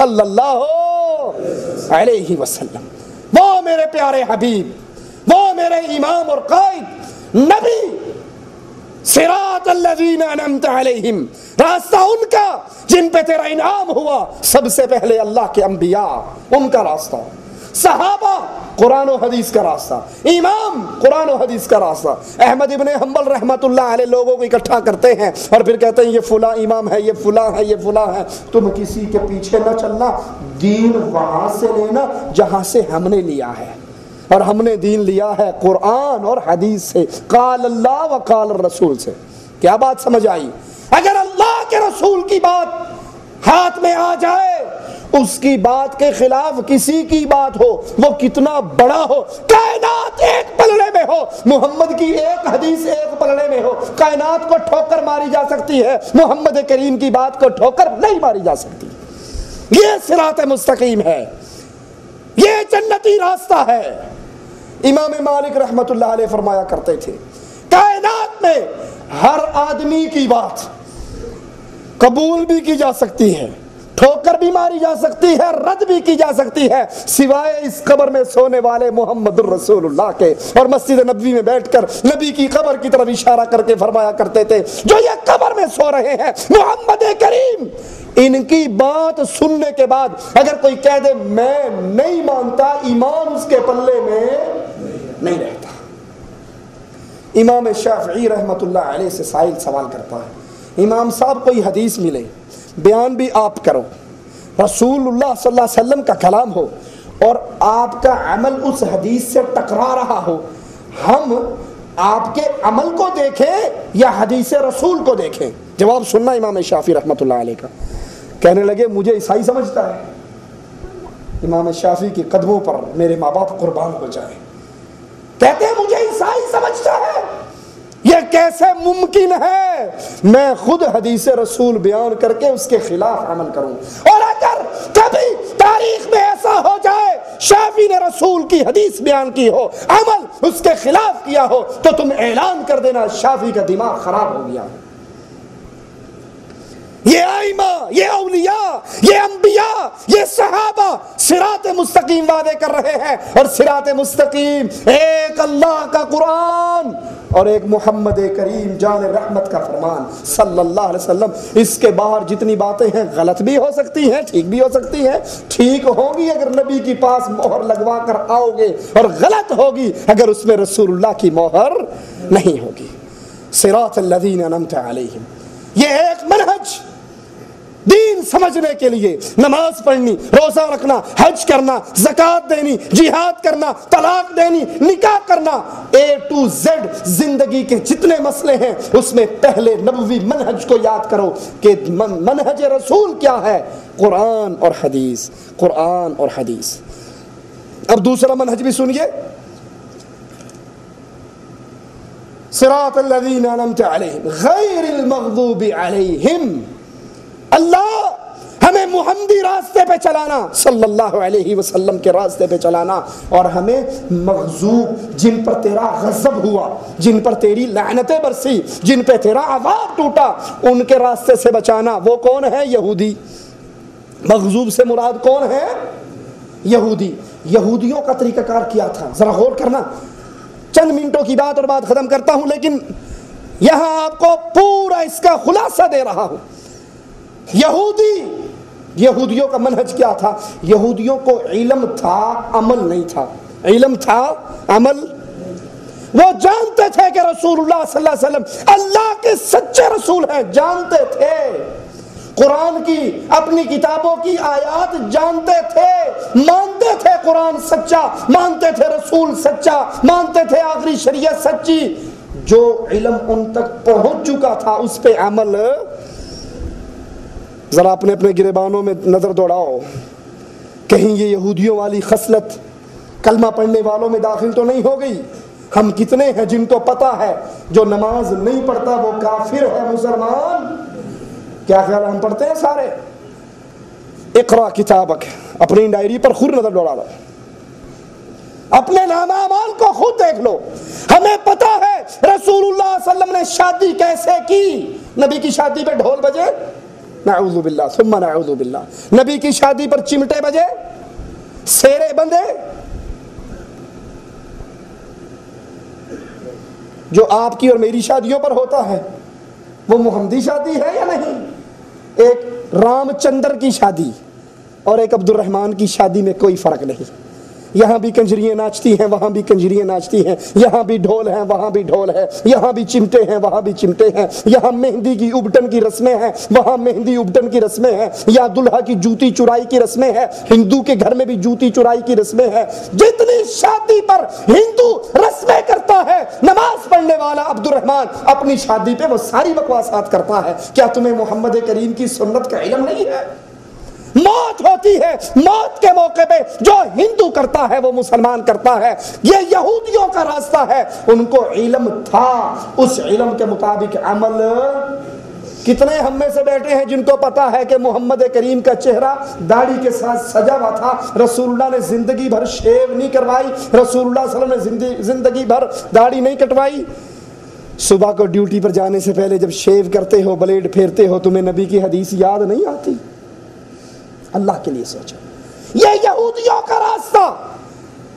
صلی اللہ علیہ وسلم، وہ میرے پیارے حبیب، وہ میرے امام اور قائد نبی، صراط الذین انعمت علیہم، راستہ ان کا جن پہ تیرا انعام ہوا، سب سے پہلے اللہ کے انبیاء، ان کا راستہ، صحابہ قرآن و حدیث کا راستہ، امام قرآن و حدیث کا راستہ۔ احمد ابن حنبل رحمت اللہ علیہ لوگوں کو اکٹھا کرتے ہیں اور پھر کہتے ہیں یہ فلاں امام ہے، یہ فلاں ہے، یہ فلاں ہے، تم کسی کے پیچھے نہ چلنا، دین وہاں سے لینا جہاں سے ہم نے لیا ہے، اور ہم نے دین لیا ہے قرآن اور حدیث سے، قال اللہ و قال الرسول سے۔ کیا بات سمجھ آئی؟ اگر اللہ کے رسول کی بات ہاتھ میں آ جائے، اس کی بات کے خلاف کسی کی بات ہو، وہ کتنا بڑا ہو، کائنات ایک پلڑے میں ہو، محمد کی ایک حدیث ایک پلڑے میں ہو، کائنات کو ٹھوکر ماری جا سکتی ہے، محمد کریم کی بات کو ٹھوکر نہیں ماری جا سکتی۔ یہ صراط مستقیم ہے، یہ جنتی راستہ ہے۔ امام مالک رحمت اللہ علیہ فرمایا کرتے تھے، کائنات میں ہر آدمی کی بات قبول بھی کی جا سکتی ہے، ٹھوکر بھی ماری جا سکتی ہے، رد بھی کی جا سکتی ہے، سوائے اس قبر میں سونے والے محمد الرسول اللہ کے۔ اور مسجد نبوی میں بیٹھ کر نبی کی قبر کی طرف اشارہ کر کے فرمایا کرتے تھے، جو یہ قبر میں سو رہے ہیں محمد کریم، ان کی بات سننے کے بعد اگر کوئی کہہ دے میں نہیں مانتا، ایمان اس کے پلے میں نہیں رہتا۔ امام شافعی رحمت اللہ علیہ سے سائل سوال کرتا ہے، امام صاحب کوئی حدیث ملے، بیان بھی آپ کرو، رسول اللہ صلی اللہ علیہ وسلم کا کلام ہو اور آپ کا عمل اس حدیث سے ٹکرا رہا ہو، ہم آپ کے عمل کو دیکھیں یا حدیث رسول کو دیکھیں؟ جواب سننا امام شافعی رحمت اللہ علیہ کا۔ کہنے لگے مجھے عیسائی سمجھتا ہے؟ امام شافعی کے قدموں پر میرے ماں باپ قربان ہو جائیں، کہتے ہیں مجھے عیسائی سمجھتا ہے؟ یہ کیسے ممکن ہے؟ میں خود حدیث رسول بیان کر کے اس کے خلاف عمل کروں، اور اگر کبھی تاریخ میں ایسا ہو جائے شافعی نے رسول کی حدیث بیان کی ہو، عمل اس کے خلاف کیا ہو، تو تم اعلان کر دینا شافعی کا دماغ خراب ہو گیا۔ یہ ائمہ، یہ اولیاء، یہ انبیاء، یہ صحابہ صراط مستقیم وعدے کر رہے ہیں، اور صراط مستقیم ایک اللہ کا قرآن اور ایک محمد کریم جان رحمت کا فرمان صلی اللہ علیہ وسلم۔ اس کے باہر جتنی باتیں ہیں غلط بھی ہو سکتی ہیں، ٹھیک بھی ہو سکتی ہیں۔ ٹھیک ہوگی اگر نبی کے پاس مہر لگوا کر آؤ گے، اور غلط ہوگی اگر اس میں رسول اللہ کی مہر نہیں ہوگی۔ صراط الذین انعمت علیہم، یہ ایک منہج دین سمجھنے کے لیے، نماز پڑھنی، روزہ رکھنا، حج کرنا، زکوٰۃ دینی، جہاد کرنا، طلاق دینی، نکاح کرنا، A to Z زندگی کے جتنے مسئلے ہیں اس میں پہلے نبوی منہج کو یاد کرو کہ منہج رسول کیا ہے، قرآن اور حدیث، قرآن اور حدیث۔ اب دوسرا منہج بھی سنیے، صراط الذین انعمت علیہم غیر المغضوب علیہم، اللہ ہمیں محمدی راستے پہ چلانا، صلی اللہ علیہ وسلم کے راستے پہ چلانا، اور ہمیں مغضوب جن پر تیرا غضب ہوا، جن پر تیری لعنتیں برسی، جن پہ تیرا عذاب ٹوٹا، ان کے راستے سے بچانا۔ وہ کون ہے؟ یہودی۔ مغضوب سے مراد کون ہے؟ یہودی۔ یہودیوں کا طریقہ کار کیا تھا، ذرا غور کرنا، چند منٹوں کی بات اور بات ختم کرتا ہوں، لیکن یہاں آپ کو پورا اس کا خلاصہ دے رہا ہوں۔ یہودیوں کا منہج کیا تھا؟ یہودیوں کو علم تھا، عمل نہیں تھا۔ علم تھا، عمل، وہ جانتے تھے کہ رسول اللہ صلی اللہ علیہ وسلم اللہ کے سچے رسول ہیں، جانتے تھے قرآن کی، اپنی کتابوں کی آیات جانتے تھے، مانتے تھے قرآن سچا، مانتے تھے رسول سچا، مانتے تھے آخری شریعت سچی۔ جو علم ان تک پہنچ چکا تھا اس پہ عمل۔ ذرا اپنے اپنے گریبانوں میں نظر دوڑاؤ، کہیں یہ یہودیوں والی خصلت کلمہ پڑھنے والوں میں داخل تو نہیں ہو گئی؟ ہم کتنے ہیں جن کو پتا ہے جو نماز نہیں پڑھتا وہ کافر ہے، مسلمان؟ کیا خیال ہم پڑھتے ہیں سارے؟ اقرا کتابک، اپنی ڈائری پر خود نظر دوڑا لو، اپنے نامہ اعمال کو خود دیکھ لو۔ ہمیں پتا ہے رسول اللہ صلی اللہ علیہ وسلم نے شادی کیسے کی۔ نبی کی شادی پہ ڈھول بجے؟ نعوذ باللہ ثم نعوذ باللہ. نبی کی شادی پر چمٹے بجے، سیرے بندے. جو آپ کی اور میری شادیوں پر ہوتا ہے وہ محمدی شادی ہے یا نہیں؟ ایک رام چندر کی شادی اور ایک عبد الرحمن کی شادی میں کوئی فرق نہیں. یہاں بھی کنجریاں ناچتی ہیں، وہاں بھی کنجریاں ناچتی ہیں، یہاں بھی ڈھول ہیں، وہاں بھی ڈھول ہے، یہاں بھی چمٹے ہیں، وہاں بھی چمٹے ہیں، یہاں مہندی کی ابٹن کی رسمیں ہیں، وہاں مہندی ابٹن کی رسمیں ہیں، یا دلہا کی جوتی چرائی کی رسمیں ہیں. ہندو کے گھر میں بھی جوتی چرائی کی رسمیں ہیں. جتنی شادی پر ہندو رسمیں کرتا ہے، نماز پڑھنے والا عبد الرحمن اپنی شادی پہ وہ ساری بکواسات کرتا ہے. کیا تمہیں محمد کریم کی سنت کا علم نہیں ہے؟ موت ہوتی ہے، موت کے موقع پہ جو ہندو کرتا ہے وہ مسلمان کرتا ہے. یہ یہودیوں کا راستہ ہے. ان کو علم تھا، اس علم کے مطابق عمل. کتنے ہم میں سے بیٹھے ہیں جن کو پتا ہے کہ محمد کریم کا چہرہ داڑھی کے ساتھ سجا ہوا تھا، رسول اللہ نے زندگی بھر شیو نہیں کروائی، رسول اللہ صلی اللہ علیہ وسلم نے زندگی بھر داڑھی نہیں کٹوائی. صبح کو ڈیوٹی پر جانے سے پہلے جب شیو کرتے ہو، بلیڈ پھیرتے ہو، تمہیں نبی کی حدیث یاد نہیں آتی؟ اللہ کے لیے سوچو. یہ یہودیوں کا راستہ،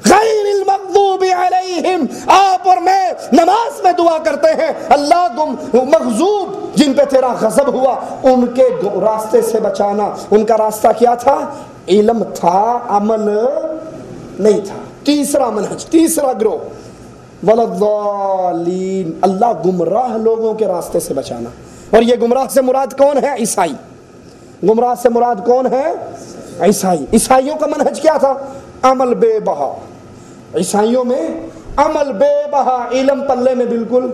غیر المغضوب علیہم. آپ اور میں نماز میں دعا کرتے ہیں اللہ مغضوب جن پہ تیرا غضب ہوا ان کے راستے سے بچانا. ان کا راستہ کیا تھا؟ علم تھا، عمل نہیں تھا. تیسرا منہج، تیسرا گروہ ولضالین، اللہ گمراہ لوگوں کے راستے سے بچانا. اور یہ گمراہ سے مراد کون ہے؟ عیسائی. گمراہ سے مراد کون ہے؟ عیسائی. عیسائیوں کا منہج کیا تھا؟ عمل بے بہا. عیسائیوں میں عمل بے بہا، علم پلے میں بالکل.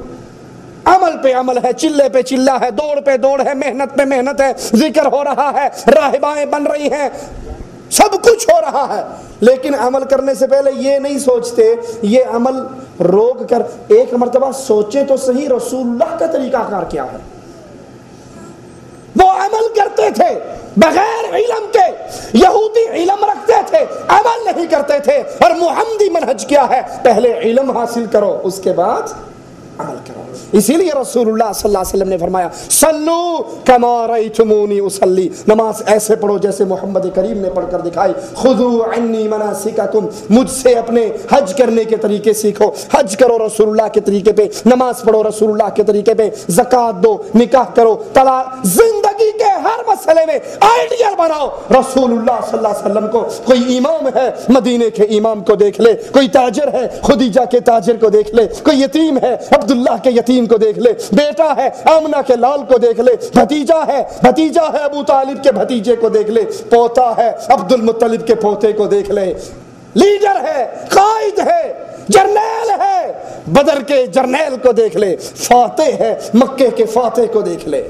عمل پہ عمل ہے، چلے پہ چلا ہے، دوڑ پہ دوڑ ہے، محنت پہ محنت ہے، ذکر ہو رہا ہے، راہبائیں بن رہی ہیں، سب کچھ ہو رہا ہے. لیکن عمل کرنے سے پہلے یہ نہیں سوچتے یہ عمل روک کر ایک مرتبہ سوچے تو صحیح رسول اللہ کا طریقہ کار کیا ہے. وہ عمل کرتے تھے بغیر علم کے. یہودی علم رکھتے تھے، عمل نہیں کرتے تھے. اور محمدی منہج کیا ہے؟ پہلے علم حاصل کرو، اس کے بعد عمل کرو. اسی لیے رسول اللہ صلی اللہ علیہ وسلم نے فرمایا صلو کما رأیتمونی اصلی، نماز ایسے پڑھو جیسے محمد کریم نے پڑھ کر دکھائی. خذوا عنی مناسککم، مجھ سے اپنے حج کرنے کے طریقے سیکھو. حج کرو رسول اللہ کے طریقے پہ، نماز پڑھو رسول اللہ کے طریقے پہ، زکوٰۃ دو، نکاح کرو، طلاق. زندگی کے ہر مسئلے میں آئیڈیل بناؤ رسول اللہ صلی اللہ علیہ وسلم کو. کوئی امام ہے، مدینے کے امام کو دیکھ لے. کوئی تاجر ہے، خدیجہ کے تاجر کو دیکھ لے. کوئی یتیم ہے، عبداللہ کے یتیم کو دیکھ لے. بیٹا ہے، آمنہ کے لال کو دیکھ لے. بھتیجا ہے ابو طالب کے بھتیجے کو دیکھ لے. پوتا ہے عبد المطلب کے پوتے کو دیکھ لے. لیڈر ہے، قائد ہے، جرنیل ہے، بدر کے جرنیل کو دیکھ لے. فاتح ہے، مکے کے فاتح کو دیکھ لے.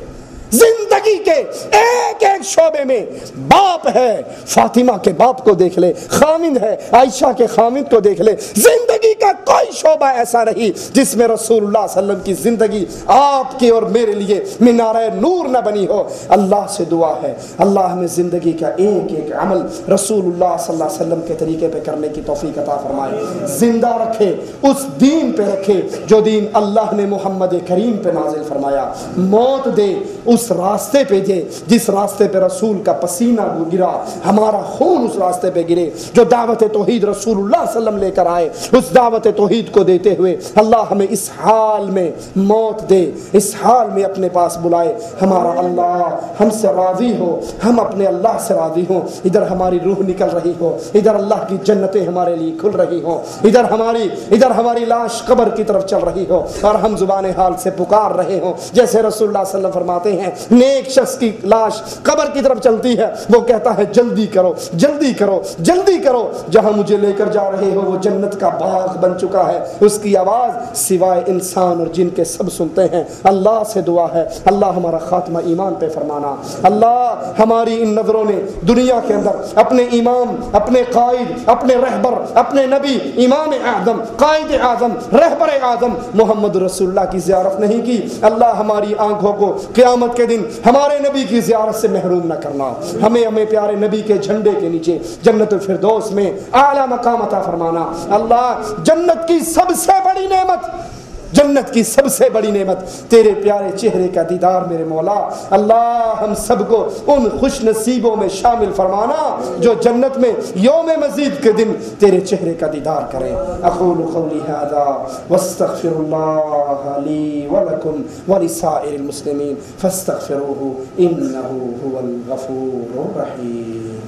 زندگی کے ایک ایک شعبے میں باپ ہے، فاطمہ کے باپ کو دیکھ لے. خامند ہے، عائشہ کے خامند کو دیکھ لے. زندگی کا کوئی شعبہ ایسا نہیں جس میں رسول اللہ صلی اللہ علیہ وسلم کی زندگی آپ کے اور میرے لیے مینارہ نور نہ بنی ہو. اللہ سے دعا ہے اللہ ہمیں زندگی کا ایک ایک عمل رسول اللہ صلی اللہ علیہ وسلم کے طریقے پہ کرنے کی توفیق عطا فرمائے. زندہ رکھے، اس دین پہ رکھے جو دین اللہ نے محمد کریم پہ نازل فرمایا. موت دے اس راستے پہ دے جس راستے پہ رسول کا پسینہ گرا، ہمارا خون اس راستے پہ گرے جو دعوت توحید رسول اللہ صلی اللہ علیہ وسلم لے کر آئے. اس دعوت توحید کو دیتے ہوئے اللہ ہمیں اس حال میں موت دے، اس حال میں اپنے پاس بلائے. ہمارا اللہ ہم سے راضی ہو، ہم اپنے اللہ سے راضی ہوں. ادھر ہماری روح نکل رہی ہو، ادھر اللہ کی جنتیں ہمارے لیے کھل رہی ہوں، ادھر ہماری لاش قبر کی طرف چل رہی ہو اور ہم زبان حال سے پکار رہے ہوں. جیسے رسول اللہ صلی اللہ علیہ وسلم فرماتے ہیں نیک شخص کی لاش قبر کی طرف چلتی ہے، وہ کہتا ہے جلدی کرو جلدی کرو جلدی کرو، جہاں مجھے لے کر جا رہے ہو وہ جنت کا باغ بن چکا ہے. اس کی آواز سوائے انسان اور جن کے سب سنتے ہیں. اللہ سے دعا ہے اللہ ہمارا خاتمہ ایمان پہ فرمانا. اللہ ہماری ان نظروں نے دنیا کے اندر اپنے امام، اپنے قائد، اپنے رہبر، اپنے نبی، امام اعظم، قائد اعظم، رہبر اعظم محمد رسول اللہ کی زیارت نہیں کی. اللہ ہماری آنکھوں کو قیامت کے دن ہمارے نبی کی زیارت سے محروم نہ کرنا. ہمیں پیارے نبی کے جھنڈے کے نیچے جنت الفردوس میں اعلیٰ مقام عطا فرمانا. اللہ جنت کی سب سے بڑی نعمت جنت کی سب سے بڑی نعمت تیرے پیارے چہرے کا دیدار میرے مولا. اللہ ہم سب کو ان خوش نصیبوں میں شامل فرمانا جو جنت میں یوم مزید کے دن تیرے چہرے کا دیدار کریں. اقول قولی ھذا واستغفر اللہ لی ولکم ولسائر المسلمین فاستغفروه انه هو الغفور الرحیم.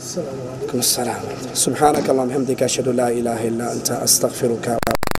السلام علیکم. السلام. سبحانك اللهم وبحمدك اشهد ان لا اله الا انت استغفرك.